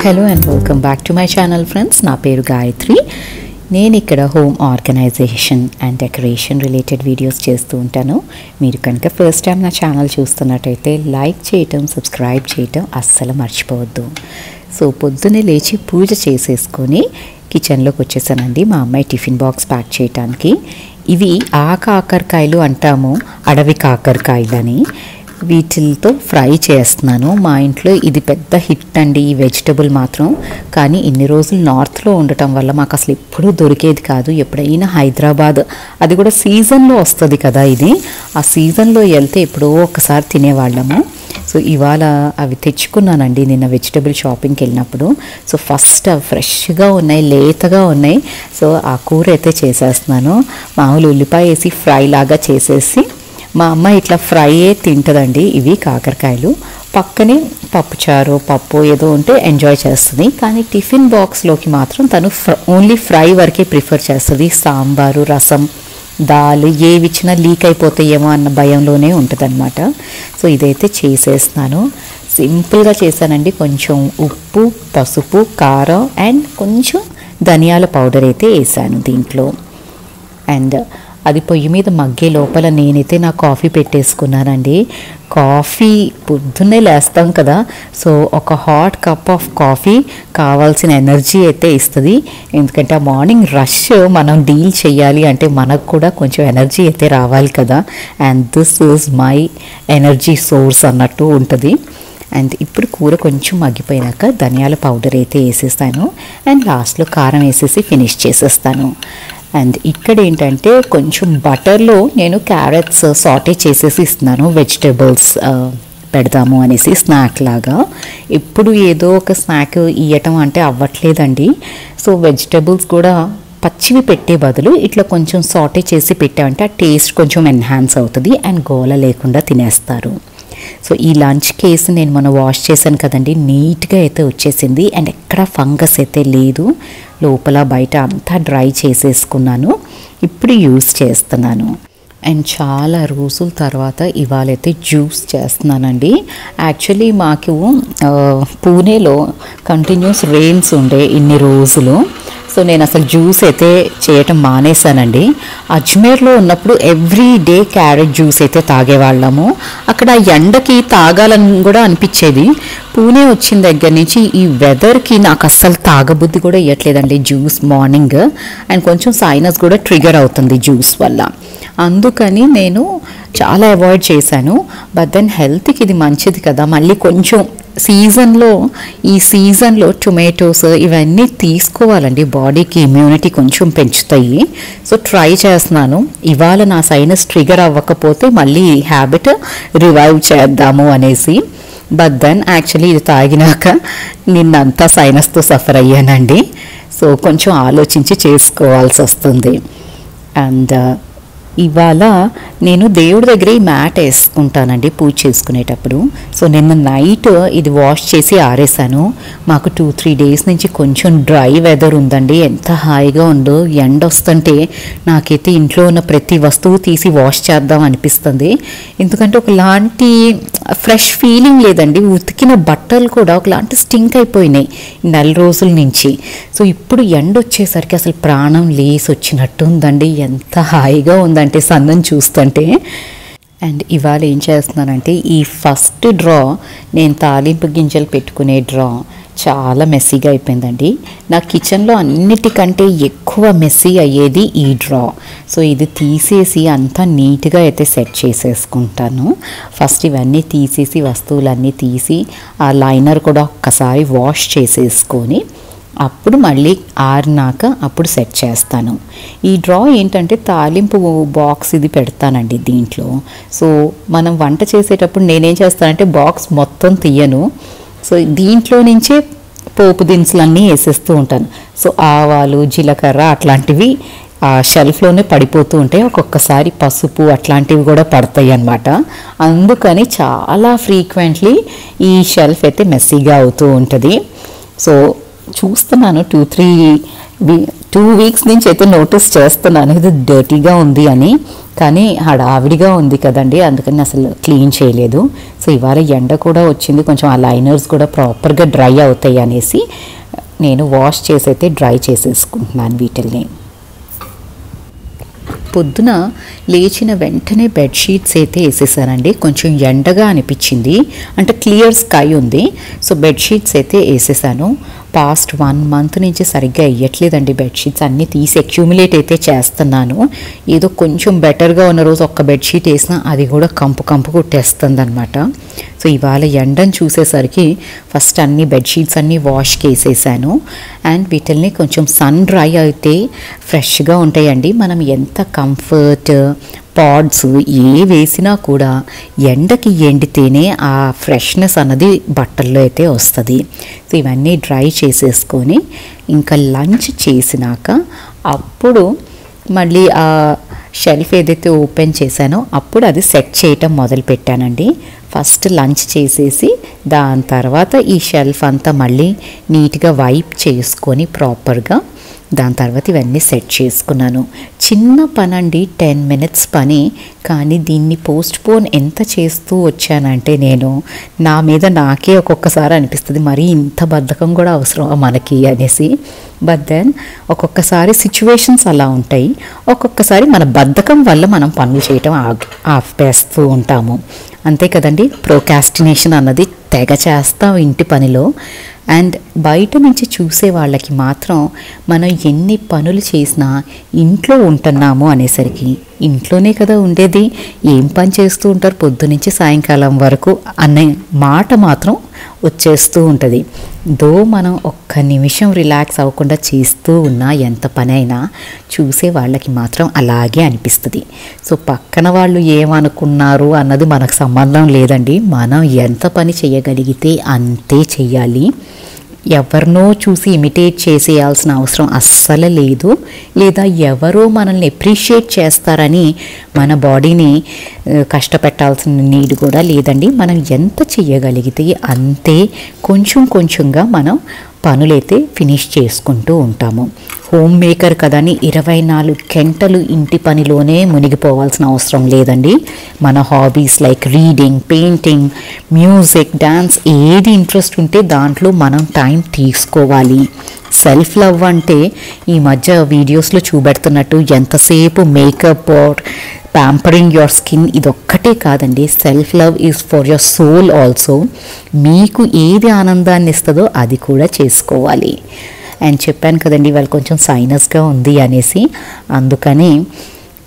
Hello and welcome back to my channel friends. నా పేరు గాయత్రి. నేను ఇక్కడ home organisation and decoration related videos చేస్తూ ఉంటాను. మీరు కనుక ఫస్ట్ టైం నా ఛానల్ చూస్తున్నట్టయితే లైక్ చేయటం, సబ్స్క్రైబ్ చేయటం అస్సలు మర్చిపోవద్దు. సో పొద్దున్నే లేచి పూజ చేసేసుకొని కిచెన్లోకి వచ్చేసానండి మా అమ్మాయి టిఫిన్ బాక్స్ ప్యాక్ చేయడానికి. ఇవి కాకరకాయలు అంటాము, అడవి కాకరకాయలని. వీటితో ఫ్రై చేస్తున్నాను. మా ఇంట్లో ఇది పెద్ద హిట్ అండి ఈ వెజిటబుల్ మాత్రం. కానీ ఇన్ని రోజులు నార్త్లో ఉండటం వల్ల మాకు అసలు ఎప్పుడూ దొరికేది కాదు. ఎప్పుడైనా హైదరాబాద్, అది కూడా సీజన్లో వస్తుంది కదా ఇది, ఆ సీజన్లో వెళ్తే ఎప్పుడో ఒకసారి తినేవాళ్ళము. సో ఇవాళ అవి తెచ్చుకున్నానండి నిన్న వెజిటబుల్ షాపింగ్కి వెళ్ళినప్పుడు. సో ఫస్ట్ అవి ఫ్రెష్గా ఉన్నాయి, లేతగా ఉన్నాయి. సో ఆ కూర అయితే చేసేస్తున్నాను. మామూలు ఉల్లిపాయ వేసి ఫ్రై లాగా చేసేసి, మా అమ్మ ఇట్లా ఫ్రైయే తింటుందండి ఇవి కాకరకాయలు. పక్కనే పప్పుచారు, పప్పు ఏదో ఉంటే ఎంజాయ్ చేస్తుంది. కానీ టిఫిన్ బాక్స్లోకి మాత్రం తను ఓన్లీ ఫ్రై వరకే ప్రిఫర్ చేస్తుంది. సాంబారు, రసం, దాల్ ఏవి ఇచ్చినా లీక్ అయిపోతాయేమో అన్న భయంలోనే ఉంటుందన్నమాట. సో ఇదైతే చేసేస్తున్నాను. సింపుల్గా చేశానండి. కొంచెం ఉప్పు, పసుపు, కారం అండ్ కొంచెం ధనియాల పౌడర్ అయితే వేసాను దీంట్లో. అండ్ అది పొయ్యి మీద మగ్గే లోపల నేనైతే నా కాఫీ పెట్టేసుకున్నానండి. కాఫీ పొద్దున్నే లేస్తాం కదా, సో ఒక హాట్ కప్ ఆఫ్ కాఫీ కావాల్సిన ఎనర్జీ అయితే ఇస్తుంది. ఎందుకంటే ఆ మార్నింగ్ రష్ మనం డీల్ చేయాలి అంటే మనకు కూడా కొంచెం ఎనర్జీ అయితే రావాలి కదా. And this is my energy source అన్నట్టు ఉంటుంది. అండ్ ఇప్పుడు కూర కొంచెం మగ్గిపోయినాక ధనియాల పౌడర్ అయితే వేసేస్తాను. అండ్ లాస్ట్లో కారం వేసేసి ఫినిష్ చేసేస్తాను. అండ్ ఇక్కడ ఏంటంటే కొంచెం బటర్లో నేను క్యారెట్స్ సాటే చేసేసి ఇస్తున్నాను. వెజిటేబుల్స్ పెడదాము అనేసి స్నాక్ లాగా. ఎప్పుడు ఏదో ఒక స్నాక్ ఇవ్వటం అంటే అవ్వట్లేదండి. సో వెజిటేబుల్స్ కూడా పచ్చివి పెట్టే బదులు ఇట్లా కొంచెం సాటే చేసి పెట్టామంటే ఆ టేస్ట్ కొంచెం ఎన్హాన్స్ అవుతుంది అండ్ గోల లేకుండా తినేస్తారు. సో ఈ లంచ్ కేసు నేను మొన్న వాష్ చేశాను కదండి, నీట్గా అయితే వచ్చేసింది. అండ్ ఎక్కడ ఫంగస్ అయితే లేదు. లోపల బయట అంతా డ్రై చేసేసుకున్నాను. ఇప్పుడు యూస్ చేస్తున్నాను. అండ్ చాలా రోజుల తర్వాత ఇవాళైతే జ్యూస్ చేస్తున్నానండి. యాక్చువల్లీ మాకు పూణేలో కంటిన్యూస్ రెయిన్స్ ఉండే ఇన్ని రోజులు. సో నేను అసలు జ్యూస్ అయితే చేయటం మానేశానండి. అజ్మేర్లో ఉన్నప్పుడు ఎవ్రీ డే క్యారెట్ జ్యూస్ అయితే తాగేవాళ్ళము. అక్కడ ఎండకి తాగాలని కూడా అనిపించేది. పూణే వచ్చిన దగ్గర నుంచి ఈ వెదర్కి నాకు అస్సలు తాగబుద్ధి కూడా ఇవ్వట్లేదండి జ్యూస్ మార్నింగ్. అండ్ కొంచెం సైనస్ కూడా ట్రిగర్ అవుతుంది జ్యూస్ వల్ల. అందుకని నేను చాలా అవాయిడ్ చేశాను. బట్ దెన్ హెల్త్కి ఇది మంచిది కదా. మళ్ళీ కొంచెం ఈ సీజన్లో టొమాటోస్ ఇవన్నీ తీసుకోవాలండి, బాడీకి ఇమ్యూనిటీ కొంచెం పెంచుతాయి. సో ట్రై చేస్తున్నాను. ఇవాళ నా సైనస్ ట్రిగర్ అవ్వకపోతే మళ్ళీ హ్యాబిట్ రివైవ్ చేద్దాము అనేసి. బట్ దెన్ యాక్చువల్లీ ఇది తాగినాక నిన్నంతా సైనస్తో సఫర్ అయ్యానండి. సో కొంచెం ఆలోచించి చేసుకోవాల్సి వస్తుంది. అండ్ ఇవాళ నేను దేవుడి దగ్గర ఈ మ్యాట్ వేసుకుంటానండి పూజ చేసుకునేటప్పుడు. సో నిన్న నైట్ ఇది వాష్ చేసి ఆరేసాను. మాకు 2-3 డేస్ నుంచి కొంచెం డ్రై వెదర్ ఉందండి. ఎంత హాయిగా ఉందో. ఎండ వస్తుంటే నాకైతే ఇంట్లో ఉన్న ప్రతి వస్తువు తీసి వాష్ చేద్దాం అనిపిస్తుంది. ఎందుకంటే ఒకలాంటి ఫ్రెష్ ఫీలింగ్ లేదండి. ఉతికిన బట్టలు కూడా ఒకలాంటి స్టింక్ అయిపోయినాయి 4 రోజుల నుంచి. సో ఇప్పుడు ఎండ వచ్చేసరికి అసలు ప్రాణం లేసి వచ్చినట్టు ఉందండి. ఎంత హాయిగా ఉందంటే సన్నని చూస్తుంటే. అండ్ ఇవాళ ఏం చేస్తున్నానంటే ఈ ఫస్ట్ డ్రా, నేను తాలింపు గింజలు పెట్టుకునే డ్రా చాలా మెస్సీగా అయిపోయిందండి. నా కిచెన్లో అన్నిటికంటే ఎక్కువ మెస్సీ అయ్యేది ఈ డ్రా. సో ఇది తీసేసి అంతా నీట్గా అయితే సెట్ చేసేసుకుంటాను. ఫస్ట్ ఇవన్నీ తీసేసి వస్తువులన్నీ తీసి ఆ లైనర్ కూడా ఒక్కసారి వాష్ చేసేసుకొని అప్పుడు మళ్ళీ ఆరినాక అప్పుడు సెట్ చేస్తాను. ఈ డ్రా ఏంటంటే తాలింపు బాక్స్ ఇది పెడతానండి దీంట్లో. సో మనం వంట చేసేటప్పుడు నేనేం చేస్తానంటే బాక్స్ మొత్తం తీయను. సో దీంట్లో నుంచే పోపు దినుసులన్నీ వేసేస్తూ ఉంటాను. సో ఆవాలు, జీలకర్ర అట్లాంటివి ఆ షెల్ఫ్లోనే పడిపోతూ ఉంటాయి. ఒక్కొక్కసారి పసుపు అట్లాంటివి కూడా పడతాయి అన్నమాట. అందుకని చాలా ఫ్రీక్వెంట్లీ ఈ షెల్ఫ్ అయితే మెస్సీగా అవుతూ ఉంటుంది. సో చూస్తున్నాను 2-3 2 వీక్స్ నుంచి అయితే నోటీస్ చేస్తున్నాను ఇది డర్టీగా ఉంది అని, కానీ హడావిడిగా ఉంది కదండి, అందుకని అసలు క్లీన్ చేయలేదు. సో ఇవాళ ఎండ కూడా వచ్చింది, కొంచెం ఆ లైనర్స్ కూడా ప్రాపర్గా డ్రై అవుతాయి అనేసి నేను వాష్ చేసి అయితే డ్రై చేసేసుకుంటున్నాను వీటిల్ని. పొద్దున లేచిన వెంటనే బెడ్షీట్స్ అయితే వేసేసానండి. కొంచెం ఎండగా అనిపించింది, అంటే క్లియర్ స్కై ఉంది. సో బెడ్షీట్స్ అయితే వేసేసాను. పాస్ట్ 1 మంత్ నుంచి సరిగ్గా వేయట్లేదండి బెడ్షీట్స్, అన్నీ తీసి అక్యూములేట్ అయితే చేస్తున్నాను. ఏదో కొంచెం బెటర్గా ఉన్న రోజు ఒక్క బెడ్షీట్ వేసినా అది కూడా కంపు కుట్టేస్తుంది అనమాట. సో ఇవాళ ఎండను చూసేసరికి ఫస్ట్ అన్ని బెడ్షీట్స్ అన్నీ వాష్కి వేసేసాను. అండ్ వీటిల్ని కొంచెం సన్ డ్రై అయితే ఫ్రెష్గా ఉంటాయండి. మనం ఎంత కంఫర్ట్ పాడ్స్ ఏ వేసినా కూడా ఎండకి ఎండితేనే ఆ ఫ్రెష్నెస్ అన్నది బట్టల్లో అయితే వస్తుంది. సో ఇవన్నీ డ్రై చేసేసుకొని ఇంకా లంచ్ చేసినాక అప్పుడు మళ్ళీ ఆ షెల్ఫ్ ఏదైతే ఓపెన్ చేశానో అప్పుడు అది సెట్ చేయటం మొదలు పెట్టానండి. ఫస్ట్ లంచ్ చేసేసి దాని తర్వాత ఈ షెల్ఫ్ అంతా మళ్ళీ నీట్గా వైప్ చేసుకొని ప్రాపర్గా దాని తర్వాత ఇవన్నీ సెట్ చేసుకున్నాను. చిన్న పని అండి, 10 minutes పని, కానీ దీన్ని పోస్ట్పోన్ ఎంత చేస్తూ వచ్చానంటే నేను నా మీద నాకే ఒక్కొక్కసారి అనిపిస్తుంది మరి ఇంత బద్ధకం కూడా అవసరం మనకి అనేసి. బట్ దెన్ ఒక్కొక్కసారి సిచ్యువేషన్స్ అలా ఉంటాయి, ఒక్కొక్కసారి మన బద్ధకం వల్ల మనం పనులు చేయటం ఆపేస్తూ ఉంటాము. అంతే కదండి, ప్రోకాస్టినేషన్ అన్నది తెగ చేస్తాం ఇంటి పనిలో. అండ్ బయట నుంచి చూసే వాళ్ళకి మాత్రం మనం ఎన్ని పనులు చేసినా ఇంట్లో ఉంటున్నాము అనేసరికి ఇంట్లోనే కదా ఉండేది, ఏం పని చేస్తూ ఉంటారు పొద్దునుంచి సాయంకాలం వరకు అనే మాట మాత్రం వచ్చేస్తూ ఉంటుంది. దో మనం ఒక్క నిమిషం రిలాక్స్ అవ్వకుండా చేస్తూ ఉన్నా ఎంత పని అయినా చూసే వాళ్ళకి మాత్రం అలాగే అనిపిస్తుంది. సో పక్కన వాళ్ళు ఏమనుకున్నారు అన్నది మనకు సంబంధం లేదండి, మనం ఎంత పని చేయగలిగితే అంతే చెయ్యాలి. ఎవరినో చూసి ఇమిటేట్ చేసేయాల్సిన అవసరం అస్సలు లేదు, లేదా ఎవరో మనల్ని అప్రిషియేట్ చేస్తారని మన బాడీని కష్టపెట్టాల్సిన నీడ్ కూడా లేదండి. మనం ఎంత చెయ్యగలిగితే అంతే కొంచెంగా మనం పనులైతే ఫినిష్ చేసుకుంటూ ఉంటాము. హోమ్ మేకర్ కదా అని 24 గంటలు ఇంటి పనిలోనే మునిగిపోవాల్సిన అవసరం లేదండి. మన hobbies like reading, painting, music, dance ఏది ఇంట్రెస్ట్ ఉంటే దాంట్లో మనం టైం తీసుకోవాలి. సెల్ఫ్ లవ్ అంటే ఈ మధ్య వీడియోస్లో చూపెడుతున్నట్టు ఎంతసేపు makeup or pampering your skin ఇదొక్కటే కాదండి, self love is for your soul also. మీకు ఏది ఆనందాన్ని ఇస్తుందో అది కూడా చేసుకోవాలి. అండ్ చెప్పాను కదండి వాళ్ళు కొంచెం సైనస్గా ఉంది అనేసి, అందుకని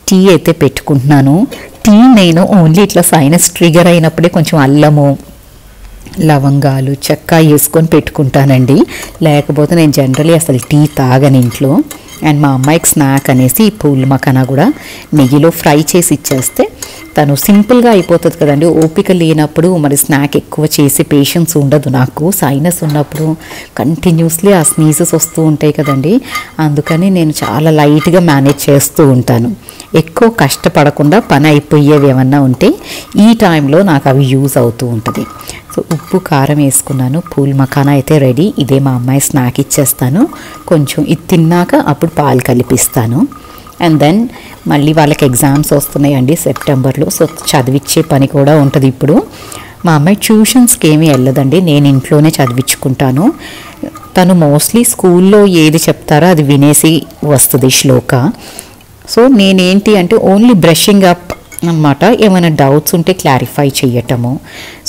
టీ అయితే పెట్టుకుంటున్నాను. టీ నేను ఓన్లీ ఇట్లా సైనస్ ట్రిగర్ అయినప్పుడే కొంచెం అల్లము, లవంగాలు, చెక్క వేసుకొని పెట్టుకుంటానండి, లేకపోతే నేను జనరలీ అసలు టీ తాగను ఇంట్లో. అండ్ మా అమ్మాయికి స్నాక్ అనేసి పూల్ మఖానా కూడా నెయ్యిలో ఫ్రై చేసి ఇచ్చేస్తే తను సింపుల్గా అయిపోతుంది కదండి. ఓపిక లేనప్పుడు మరి స్నాక్ ఎక్కువ చేసే పేషెన్స్ ఉండదు నాకు. సైనస్ ఉన్నప్పుడు కంటిన్యూస్లీ ఆ స్నీజెస్ వస్తూ ఉంటాయి కదండి, అందుకని నేను చాలా లైట్గా మేనేజ్ చేస్తూ ఉంటాను. ఎక్కువ కష్టపడకుండా పని అయిపోయేవి ఏమన్నా ఉంటే ఈ టైంలో నాకు అవి యూజ్ అవుతూ ఉంటుంది. సో ఉప్పు కారం వేసుకున్నాను. పూల్ మఖానా అయితే రెడీ. ఇదే మా అమ్మాయి స్నాక్ ఇచ్చేస్తాను. కొంచెం ఇది తిన్నాక అప్పుడు పాలు కలిపిస్తాను. అండ్ దెన్ మళ్ళీ వాళ్ళకి ఎగ్జామ్స్ వస్తున్నాయండి సెప్టెంబర్లో. సో చదివించే పని కూడా ఉంటుంది ఇప్పుడు. మా అమ్మాయి ట్యూషన్స్కి ఏమీ వెళ్ళదండి, నేను ఇంట్లోనే చదివించుకుంటాను. తను మోస్ట్లీ స్కూల్లో ఏది చెప్తారో అది వినేసి వస్తుంది శ్లోక. సో నేనేంటి అంటే ఓన్లీ బ్రషింగ్ అప్ అన్నమాట, ఏమైనా డౌట్స్ ఉంటే క్లారిఫై చేయటము.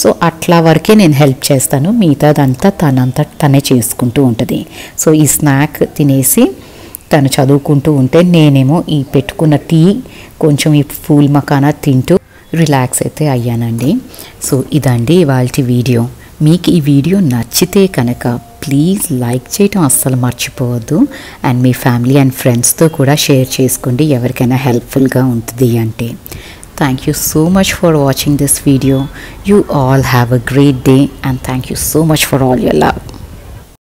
సో అట్లా వరకే నేను హెల్ప్ చేస్తాను, మిగతాదంతా తనే చేసుకుంటూ ఉంటుంది. సో ఈ స్నాక్ తినేసి తను చదువుకుంటూ ఉంటే నేనేమో ఈ పెట్టుకున్న టీ కొంచెం ఈ పూల్ మఖానా తింటూ రిలాక్స్ అయితే అయ్యానండి. సో ఇదండి ఇవాల్టి వీడియో. మీకు ఈ వీడియో నచ్చితే కనుక ప్లీజ్ లైక్ చేయటం అస్సలు మర్చిపోవద్దు. అండ్ మీ ఫ్యామిలీ అండ్ ఫ్రెండ్స్తో కూడా షేర్ చేసుకోండి ఎవరికైనా హెల్ప్ఫుల్గా ఉంటుంది అంటే. Thank you so much for watching this video. You all have a great day and thank you so much for all your love.